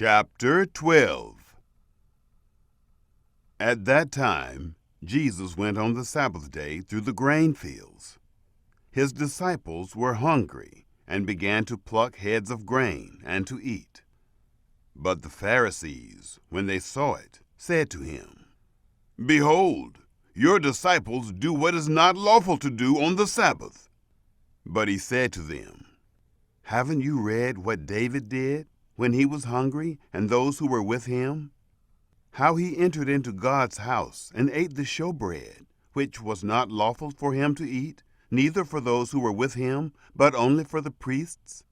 Chapter 12. At that time, Jesus went on the Sabbath day through the grain fields. His disciples were hungry and began to pluck heads of grain and to eat. But the Pharisees, when they saw it, said to him, "Behold, your disciples do what is not lawful to do on the Sabbath." But he said to them, "Haven't you read what David did when he was hungry and those who were with him? How he entered into God's house and ate the showbread, which was not lawful for him to eat, neither for those who were with him, but only for the priests?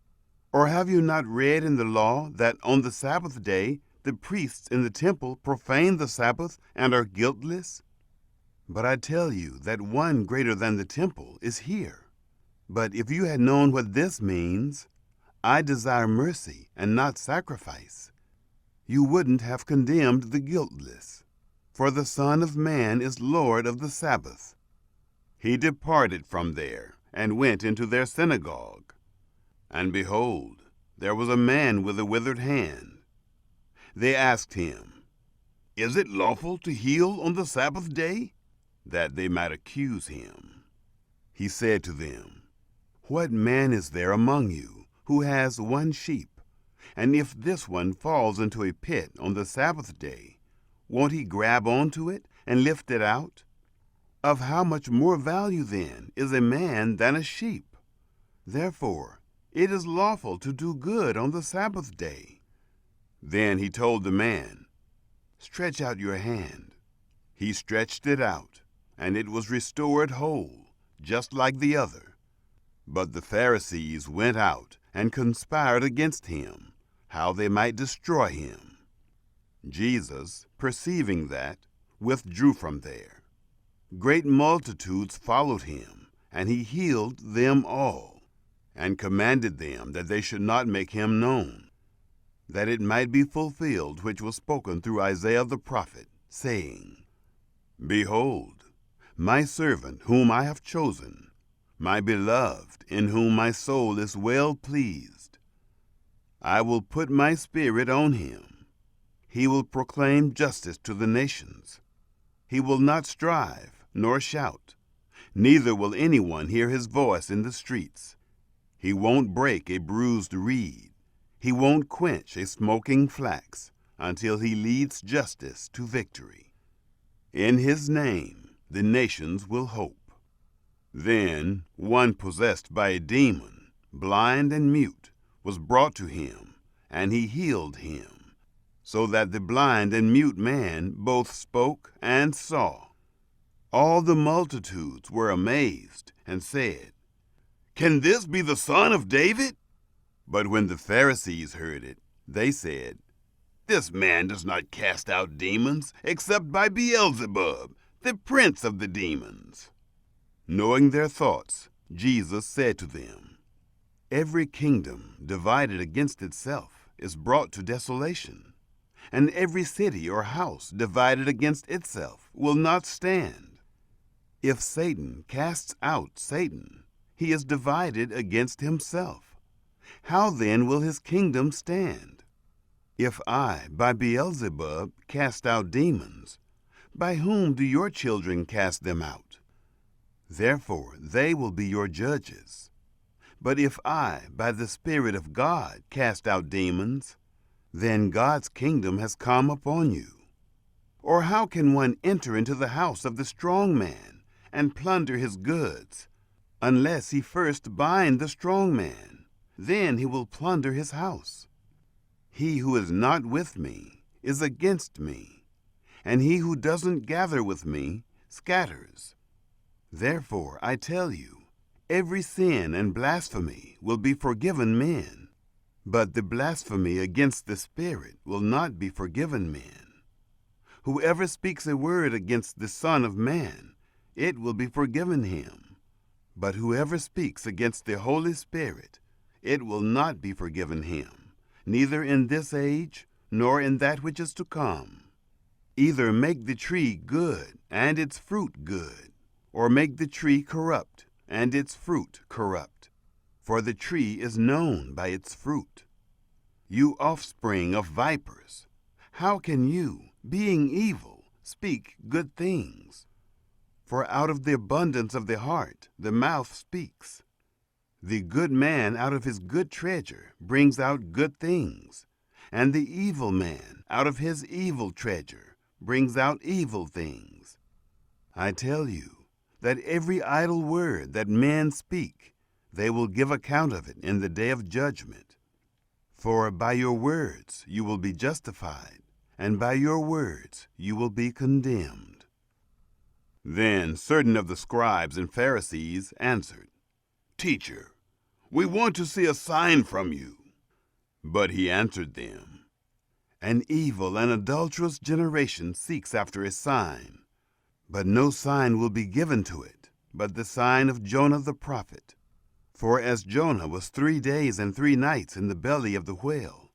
Or have you not read in the law that on the Sabbath day the priests in the temple profane the Sabbath and are guiltless? But I tell you that one greater than the temple is here. But if you had known what this means, 'I desire mercy and not sacrifice,' you wouldn't have condemned the guiltless. For the Son of Man is Lord of the Sabbath." He departed from there and went into their synagogue. And behold, there was a man with a withered hand. They asked him, "Is it lawful to heal on the Sabbath day?" that they might accuse him. He said to them, "What man is there among you who has one sheep, and if this one falls into a pit on the Sabbath day, won't he grab onto it and lift it out? Of how much more value, then, is a man than a sheep? Therefore, it is lawful to do good on the Sabbath day." Then he told the man, "Stretch out your hand." He stretched it out, and it was restored whole, just like the other. But the Pharisees went out and conspired against him, how they might destroy him. Jesus, perceiving that, withdrew from there. Great multitudes followed him, and he healed them all, and commanded them that they should not make him known, that it might be fulfilled which was spoken through Isaiah the prophet, saying, "Behold, my servant whom I have chosen, my beloved, in whom my soul is well pleased. I will put my spirit on him. He will proclaim justice to the nations. He will not strive, nor shout, neither will anyone hear his voice in the streets. He won't break a bruised reed. He won't quench a smoking flax, until he leads justice to victory. In his name the nations will hope." Then one possessed by a demon, blind and mute, was brought to him, and he healed him, so that the blind and mute man both spoke and saw. All the multitudes were amazed and said, "Can this be the Son of David?" But when the Pharisees heard it, they said, "This man does not cast out demons except by Beelzebub, the prince of the demons." Knowing their thoughts, Jesus said to them, "Every kingdom divided against itself is brought to desolation, and every city or house divided against itself will not stand. If Satan casts out Satan, he is divided against himself. How then will his kingdom stand? If I, by Beelzebub, cast out demons, by whom do your children cast them out? Therefore they will be your judges. But if I, by the Spirit of God, cast out demons, then God's kingdom has come upon you. Or how can one enter into the house of the strong man and plunder his goods, unless he first bind the strong man? Then he will plunder his house. He who is not with me is against me, and he who doesn't gather with me scatters. Therefore I tell you, every sin and blasphemy will be forgiven men, but the blasphemy against the Spirit will not be forgiven men. Whoever speaks a word against the Son of Man, it will be forgiven him. But whoever speaks against the Holy Spirit, it will not be forgiven him, neither in this age, nor in that which is to come. Either make the tree good, and its fruit good, or make the tree corrupt, and its fruit corrupt. For the tree is known by its fruit. You offspring of vipers, how can you, being evil, speak good things? For out of the abundance of the heart the mouth speaks. The good man out of his good treasure brings out good things, and the evil man out of his evil treasure brings out evil things. I tell you that every idle word that men speak, they will give account of it in the day of judgment. For by your words you will be justified, and by your words you will be condemned. Then certain of the scribes and Pharisees answered, Teacher, we want to see a sign from you. But he answered them, An evil and adulterous generation seeks after a sign, but no sign will be given to it, but the sign of Jonah the prophet. For as Jonah was 3 days and 3 nights in the belly of the whale,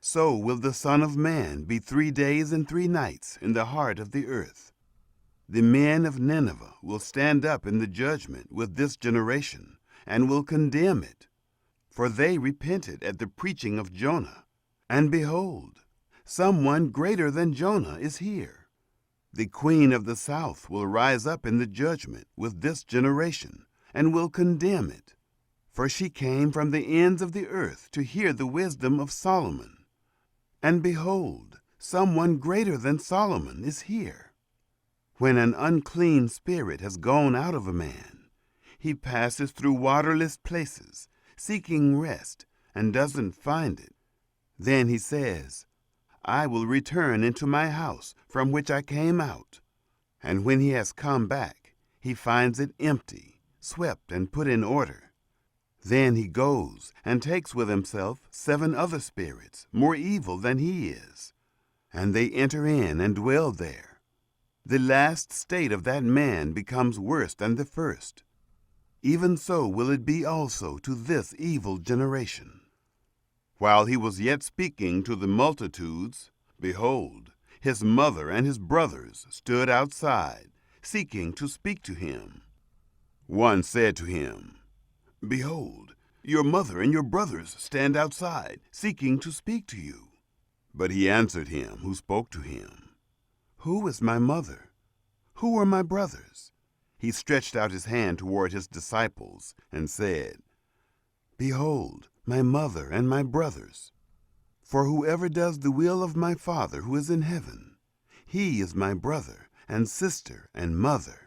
so will the Son of Man be 3 days and 3 nights in the heart of the earth. The men of Nineveh will stand up in the judgment with this generation, and will condemn it. For they repented at the preaching of Jonah. And behold, someone greater than Jonah is here. The queen of the south will rise up in the judgment with this generation, and will condemn it. For she came from the ends of the earth to hear the wisdom of Solomon. And behold, someone greater than Solomon is here. When an unclean spirit has gone out of a man, he passes through waterless places, seeking rest, and doesn't find it. Then he says, I will return into my house from which I came out. And when he has come back, he finds it empty, swept and put in order. Then he goes and takes with himself 7 other spirits, more evil than he is, and they enter in and dwell there. The last state of that man becomes worse than the first. Even so will it be also to this evil generation. While he was yet speaking to the multitudes, behold, his mother and his brothers stood outside, seeking to speak to him. One said to him, Behold, your mother and your brothers stand outside, seeking to speak to you. But he answered him who spoke to him, Who is my mother? Who are my brothers? He stretched out his hand toward his disciples and said, Behold, my mother and my brothers. For whoever does the will of my Father who is in heaven, he is my brother and sister and mother.